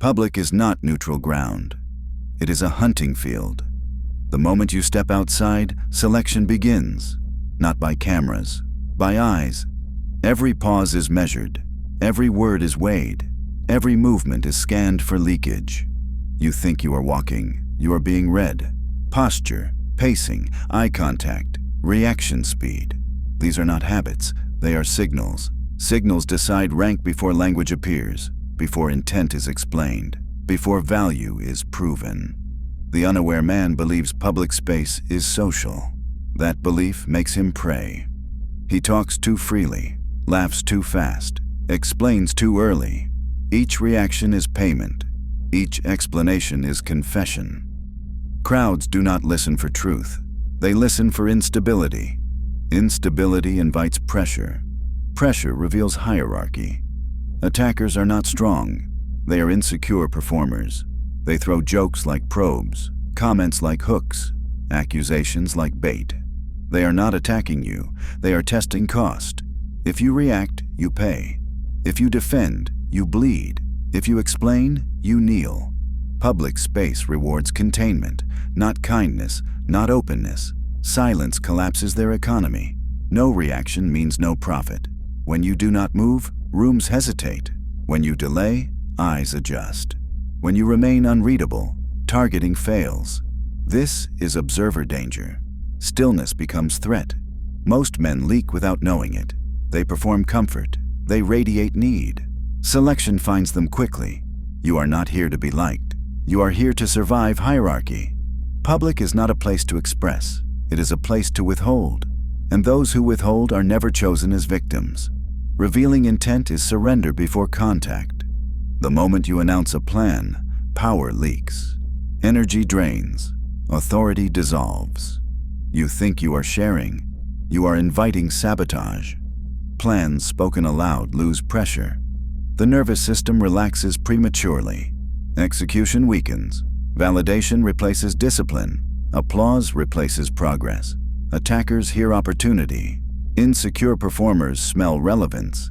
Public is not neutral ground. It is a hunting field. The moment you step outside, selection begins, not by cameras, by eyes. Every pause is measured, every word is weighed, every movement is scanned for leakage. You think you are walking, you are being read. Posture, pacing, eye contact, reaction speed. These are not habits, they are signals. Signals decide rank before language appears, before intent is explained, before value is proven. The unaware man believes public space is social. That belief makes him prey. He talks too freely, laughs too fast, explains too early. Each reaction is payment. Each explanation is confession. Crowds do not listen for truth. They listen for instability. Instability invites pressure. Pressure reveals hierarchy. Attackers are not strong. They are insecure performers. They throw jokes like probes, comments like hooks, accusations like bait. They are not attacking you. They are testing cost. If you react, you pay. If you defend, you bleed. If you explain, you kneel. Public space rewards containment, not kindness, not openness. Silence collapses their economy. No reaction means no profit. When you do not move, rooms hesitate. When you delay, eyes adjust. When you remain unreadable, targeting fails. This is observer danger. Stillness becomes threat. Most men leak without knowing it. They perform comfort. They radiate need. Selection finds them quickly. You are not here to be liked. You are here to survive hierarchy. Public is not a place to express. It is a place to withhold. And those who withhold are never chosen as victims. Revealing intent is surrender before contact. The moment you announce a plan, power leaks. Energy drains. Authority dissolves. You think you are sharing. You are inviting sabotage. Plans spoken aloud lose pressure. The nervous system relaxes prematurely. Execution weakens. Validation replaces discipline. Applause replaces progress. Attackers hear opportunity. Insecure performers smell relevance.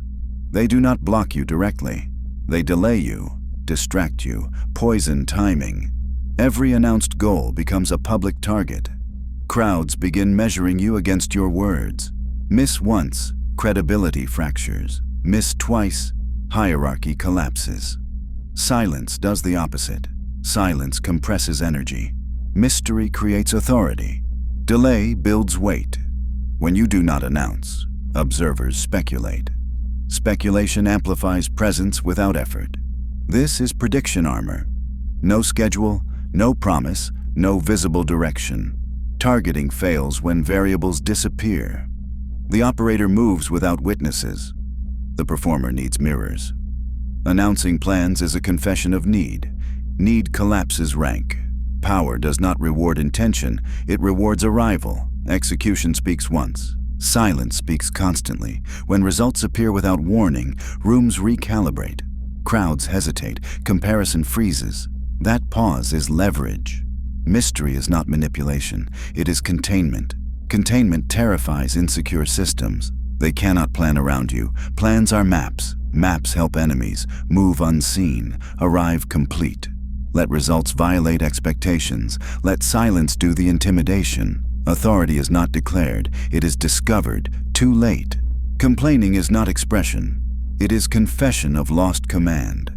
They do not block you directly. They delay you, distract you, poison timing. Every announced goal becomes a public target. Crowds begin measuring you against your words. Miss once, credibility fractures. Miss twice, hierarchy collapses. Silence does the opposite. Silence compresses energy. Mystery creates authority. Delay builds weight. When you do not announce, observers speculate. Speculation amplifies presence without effort. This is prediction armor. No schedule, no promise, no visible direction. Targeting fails when variables disappear. The operator moves without witnesses. The performer needs mirrors. Announcing plans is a confession of need. Need collapses rank. Power does not reward intention, it rewards arrival. Execution speaks once. Silence speaks constantly. When results appear without warning, rooms recalibrate. Crowds hesitate. Comparison freezes. That pause is leverage. Mystery is not manipulation. It is containment. Containment terrifies insecure systems. They cannot plan around you. Plans are maps. Maps help enemies move unseen, arrive complete. Let results violate expectations. Let silence do the intimidation. Authority is not declared, it is discovered, too late. Complaining is not expression, it is confession of lost command.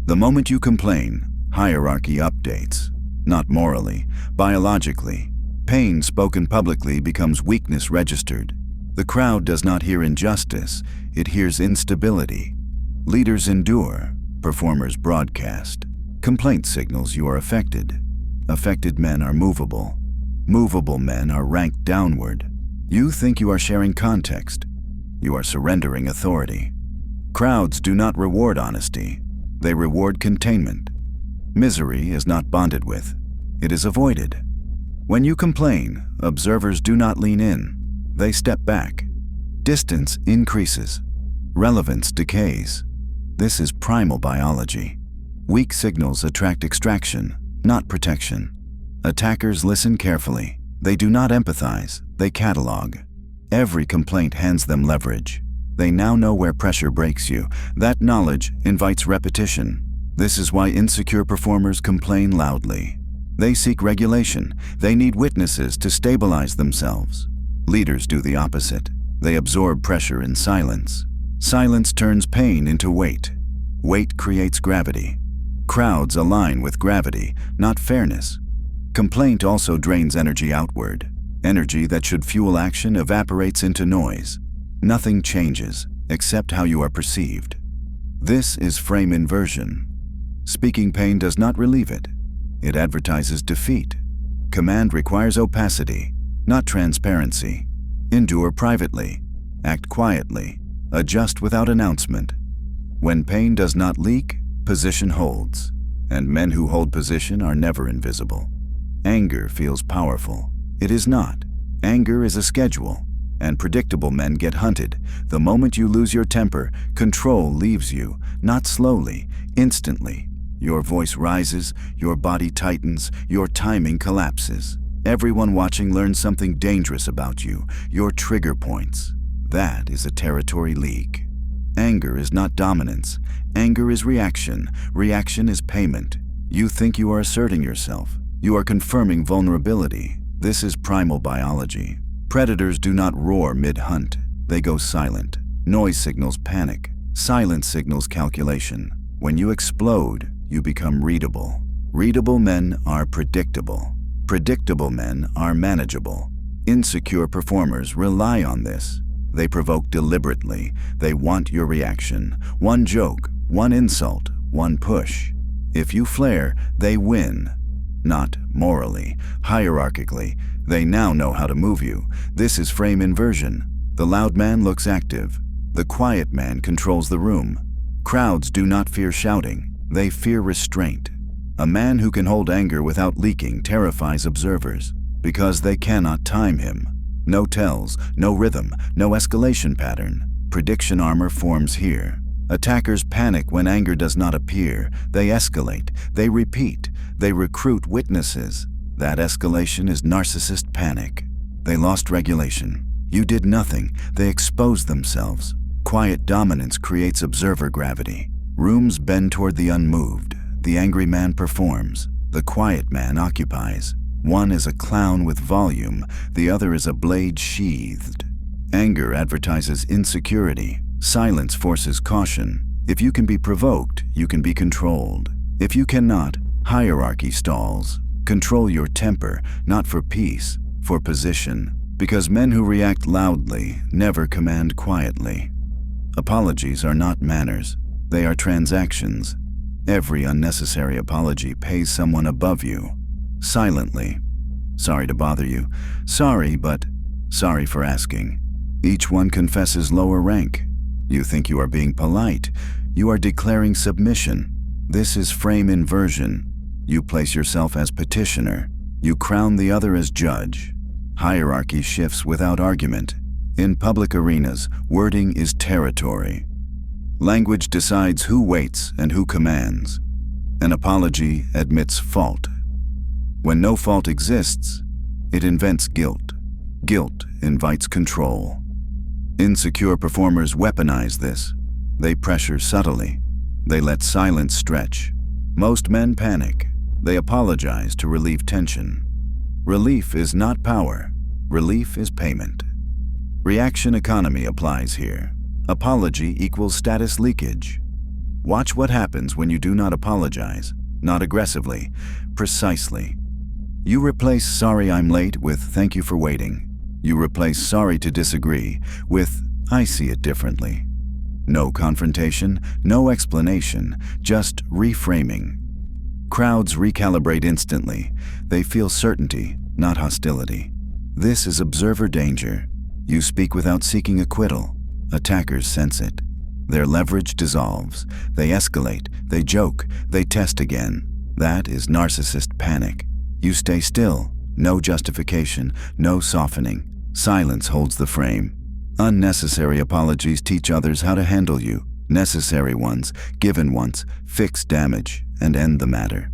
The moment you complain, hierarchy updates. Not morally, biologically. Pain spoken publicly becomes weakness registered. The crowd does not hear injustice, it hears instability. Leaders endure, performers broadcast. Complaint signals you are affected. Affected men are movable. Movable men are ranked downward. You think you are sharing context. You are surrendering authority. Crowds do not reward honesty. They reward containment. Misery is not bonded with. It is avoided. When you complain, observers do not lean in. They step back. Distance increases. Relevance decays. This is primal biology. Weak signals attract extraction, not protection. Attackers listen carefully. They do not empathize, they catalog. Every complaint hands them leverage. They now know where pressure breaks you. That knowledge invites repetition. This is why insecure performers complain loudly. They seek regulation. They need witnesses to stabilize themselves. Leaders do the opposite. They absorb pressure in silence. Silence turns pain into weight. Weight creates gravity. Crowds align with gravity, not fairness. Complaint also drains energy outward. Energy that should fuel action evaporates into noise. Nothing changes, except how you are perceived. This is frame inversion. Speaking pain does not relieve it. It advertises defeat. Command requires opacity, not transparency. Endure privately. Act quietly. Adjust without announcement. When pain does not leak, position holds. And men who hold position are never invisible. Anger feels powerful. It is not. Anger is a schedule. And predictable men get hunted. The moment you lose your temper, control leaves you, not slowly, instantly. Your voice rises, your body tightens, your timing collapses. Everyone watching learns something dangerous about you, your trigger points. That is a territory leak. Anger is not dominance. Anger is reaction. Reaction is payment. You think you are asserting yourself. You are confirming vulnerability. This is primal biology. Predators do not roar mid-hunt. They go silent. Noise signals panic. Silence signals calculation. When you explode, you become readable. Readable men are predictable. Predictable men are manageable. Insecure performers rely on this. They provoke deliberately. They want your reaction. One joke, one insult, one push. If you flare, they win. Not morally, hierarchically. They now know how to move you. This is frame inversion. The loud man looks active. The quiet man controls the room. Crowds do not fear shouting. They fear restraint. A man who can hold anger without leaking terrifies observers because they cannot time him. No tells, no rhythm, no escalation pattern. Prediction armor forms here. Attackers panic when anger does not appear. They escalate. They repeat. They recruit witnesses. That escalation is narcissist panic. They lost regulation. You did nothing. They exposed themselves. Quiet dominance creates observer gravity. Rooms bend toward the unmoved. The angry man performs. The quiet man occupies. One is a clown with volume. The other is a blade sheathed. Anger advertises insecurity. Silence forces caution. If you can be provoked, you can be controlled. If you cannot, hierarchy stalls. Control your temper, not for peace, for position. Because men who react loudly never command quietly. Apologies are not manners. They are transactions. Every unnecessary apology pays someone above you. Silently. Sorry to bother you. Sorry, but sorry for asking. Each one confesses lower rank. You think you are being polite. You are declaring submission. This is frame inversion. You place yourself as petitioner. You crown the other as judge. Hierarchy shifts without argument. In public arenas, wording is territory. Language decides who waits and who commands. An apology admits fault. When no fault exists, it invents guilt. Guilt invites control. Insecure performers weaponize this. They pressure subtly. They let silence stretch. Most men panic. They apologize to relieve tension. Relief is not power. Relief is payment. Reaction economy applies here. Apology equals status leakage. Watch what happens when you do not apologize, not aggressively, precisely. You replace "sorry I'm late" with "thank you for waiting." You replace "sorry to disagree" with "I see it differently." No confrontation, no explanation, just reframing. Crowds recalibrate instantly. They feel certainty, not hostility. This is observer danger. You speak without seeking acquittal. Attackers sense it. Their leverage dissolves. They escalate. They joke. They test again. That is narcissist panic. You stay still. No justification. No softening. Silence holds the frame. Unnecessary apologies teach others how to handle you. Necessary ones, given once, fix damage and end the matter.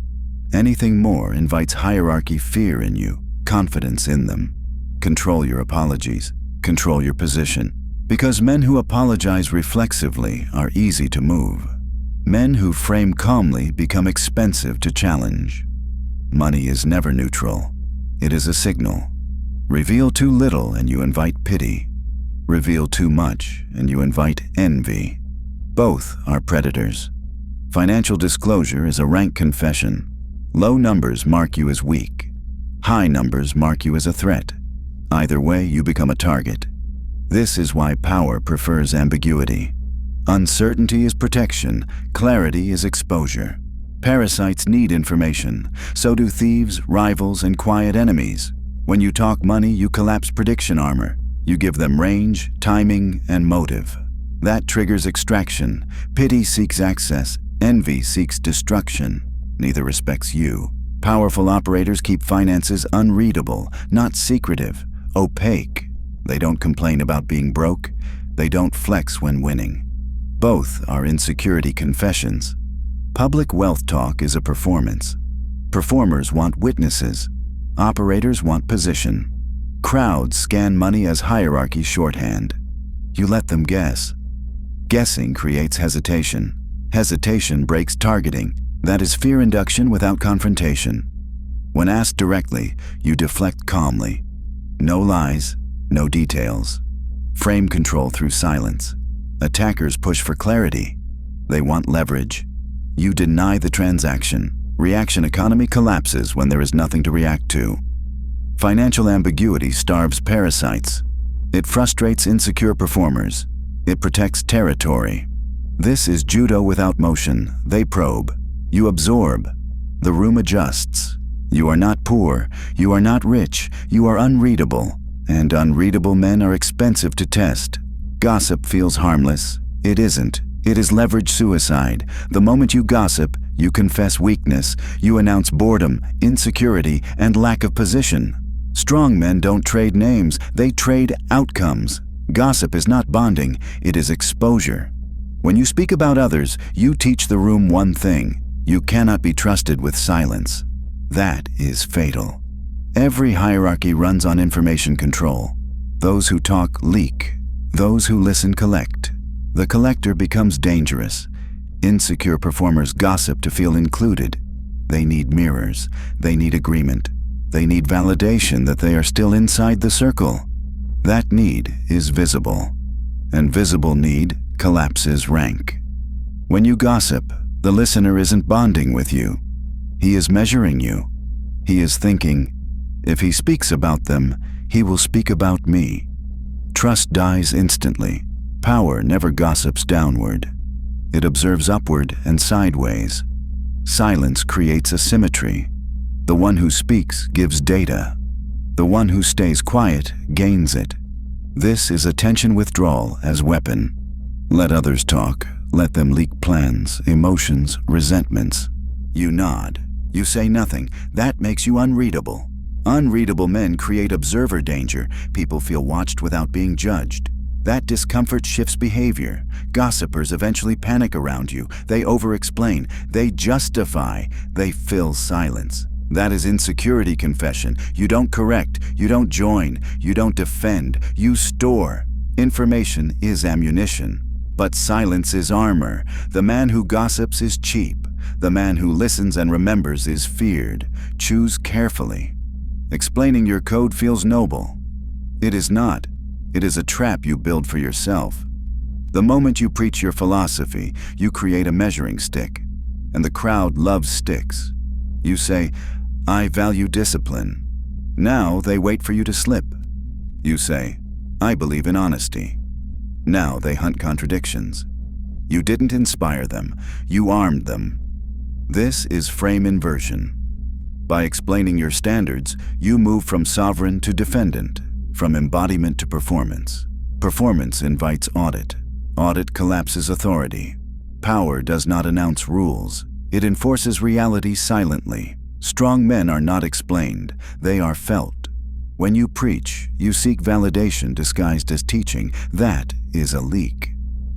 Anything more invites hierarchy fear in you, confidence in them. Control your apologies. Control your position. Because men who apologize reflexively are easy to move. Men who frame calmly become expensive to challenge. Money is never neutral. It is a signal. Reveal too little and you invite pity. Reveal too much and you invite envy. Both are predators. Financial disclosure is a rank confession. Low numbers mark you as weak. High numbers mark you as a threat. Either way, you become a target. This is why power prefers ambiguity. Uncertainty is protection, clarity is exposure. Parasites need information, so do thieves, rivals, and quiet enemies. When you talk money, you collapse prediction armor. You give them range, timing, and motive. That triggers extraction. Pity seeks access, envy seeks destruction. Neither respects you. Powerful operators keep finances unreadable, not secretive, opaque. They don't complain about being broke. They don't flex when winning. Both are insecurity confessions. Public wealth talk is a performance. Performers want witnesses. Operators want position. Crowds scan money as hierarchy shorthand. You let them guess. Guessing creates hesitation. Hesitation breaks targeting. That is fear induction without confrontation. When asked directly, you deflect calmly. No lies, no details. Frame control through silence. Attackers push for clarity. They want leverage. You deny the transaction. Reaction economy collapses when there is nothing to react to. Financial ambiguity starves parasites. It frustrates insecure performers. It protects territory. This is judo without motion. They probe. You absorb. The room adjusts. You are not poor. You are not rich. You are unreadable. And unreadable men are expensive to test. Gossip feels harmless. It isn't. It is leverage suicide. The moment you gossip, you confess weakness. You announce boredom, insecurity, and lack of position. Strong men don't trade names. They trade outcomes. Gossip is not bonding. It is exposure. When you speak about others, you teach the room one thing. You cannot be trusted with silence. That is fatal. Every hierarchy runs on information control. Those who talk leak. Those who listen collect. The collector becomes dangerous. Insecure performers gossip to feel included. They need mirrors. They need agreement. They need validation that they are still inside the circle. That need is visible. And visible need collapses rank. When you gossip, the listener isn't bonding with you. He is measuring you. He is thinking, if he speaks about them, he will speak about me. Trust dies instantly. Power never gossips downward. It observes upward and sideways. Silence creates asymmetry. The one who speaks gives data. The one who stays quiet gains it. This is attention withdrawal as weapon. Let others talk. Let them leak plans, emotions, resentments. You nod. You say nothing. That makes you unreadable. Unreadable men create observer danger. People feel watched without being judged. That discomfort shifts behavior. Gossipers eventually panic around you. They over-explain. They justify. They fill silence. That is insecurity confession. You don't correct. You don't join. You don't defend. You store. Information is ammunition. But silence is armor. The man who gossips is cheap. The man who listens and remembers is feared. Choose carefully. Explaining your code feels noble. It is not. It is a trap you build for yourself. The moment you preach your philosophy, you create a measuring stick. And the crowd loves sticks. You say, I value discipline. Now they wait for you to slip. You say, I believe in honesty. Now they hunt contradictions. You didn't inspire them. You armed them. This is frame inversion. By explaining your standards, you move from sovereign to defendant, from embodiment to performance. Performance invites audit. Audit collapses authority. Power does not announce rules. It enforces reality silently. Strong men are not explained. They are felt. When you preach, you seek validation disguised as teaching. That is a leak.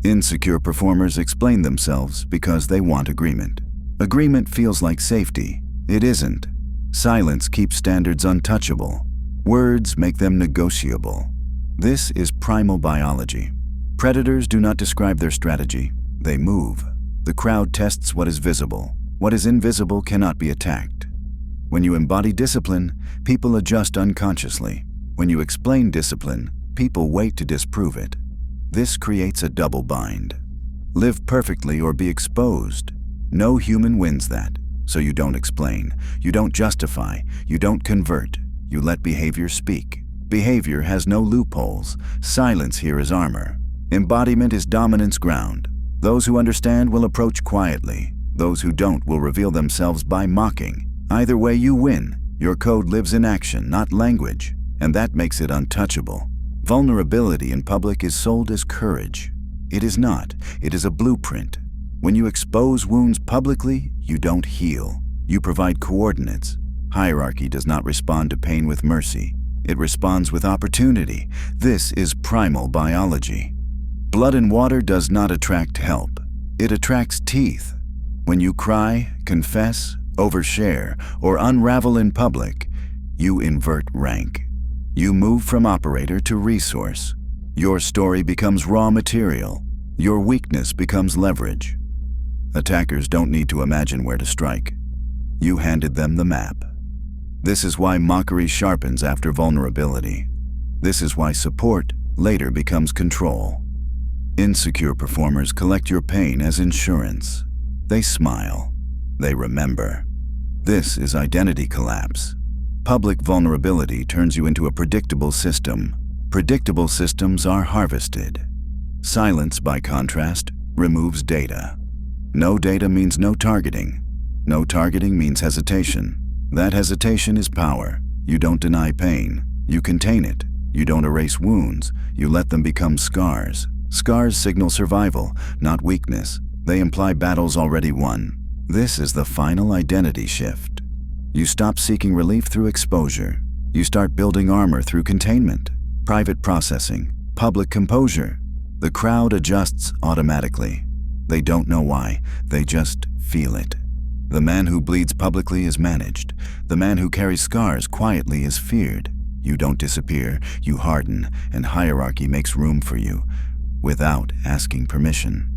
Insecure performers explain themselves because they want agreement. Agreement feels like safety. It isn't. Silence keeps standards untouchable. Words make them negotiable. This is primal biology. Predators do not describe their strategy. They move. The crowd tests what is visible. What is invisible cannot be attacked. When you embody discipline, people adjust unconsciously. When you explain discipline, people wait to disprove it. This creates a double bind. Live perfectly or be exposed. No human wins that. So you don't explain, you don't justify, you don't convert. You let behavior speak. Behavior has no loopholes. Silence here is armor. Embodiment is dominance ground. Those who understand will approach quietly. Those who don't will reveal themselves by mocking. Either way you win. Your code lives in action, not language, and that makes it untouchable. Vulnerability in public is sold as courage. It is not. It is a blueprint. When you expose wounds publicly, you don't heal. You provide coordinates. Hierarchy does not respond to pain with mercy. It responds with opportunity. This is primal biology. Blood and water does not attract help. It attracts teeth. When you cry, confess, overshare, or unravel in public, you invert rank. You move from operator to resource. Your story becomes raw material. Your weakness becomes leverage. Attackers don't need to imagine where to strike. You handed them the map. This is why mockery sharpens after vulnerability. This is why support later becomes control. Insecure performers collect your pain as insurance. They smile. They remember. This is identity collapse. Public vulnerability turns you into a predictable system. Predictable systems are harvested. Silence, by contrast, removes data. No data means no targeting. No targeting means hesitation. That hesitation is power. You don't deny pain. You contain it. You don't erase wounds. You let them become scars. Scars signal survival, not weakness. They imply battles already won. This is the final identity shift. You stop seeking relief through exposure. You start building armor through containment, private processing, public composure. The crowd adjusts automatically. They don't know why. They just feel it. The man who bleeds publicly is managed. The man who carries scars quietly is feared. You don't disappear, you harden, and hierarchy makes room for you without asking permission.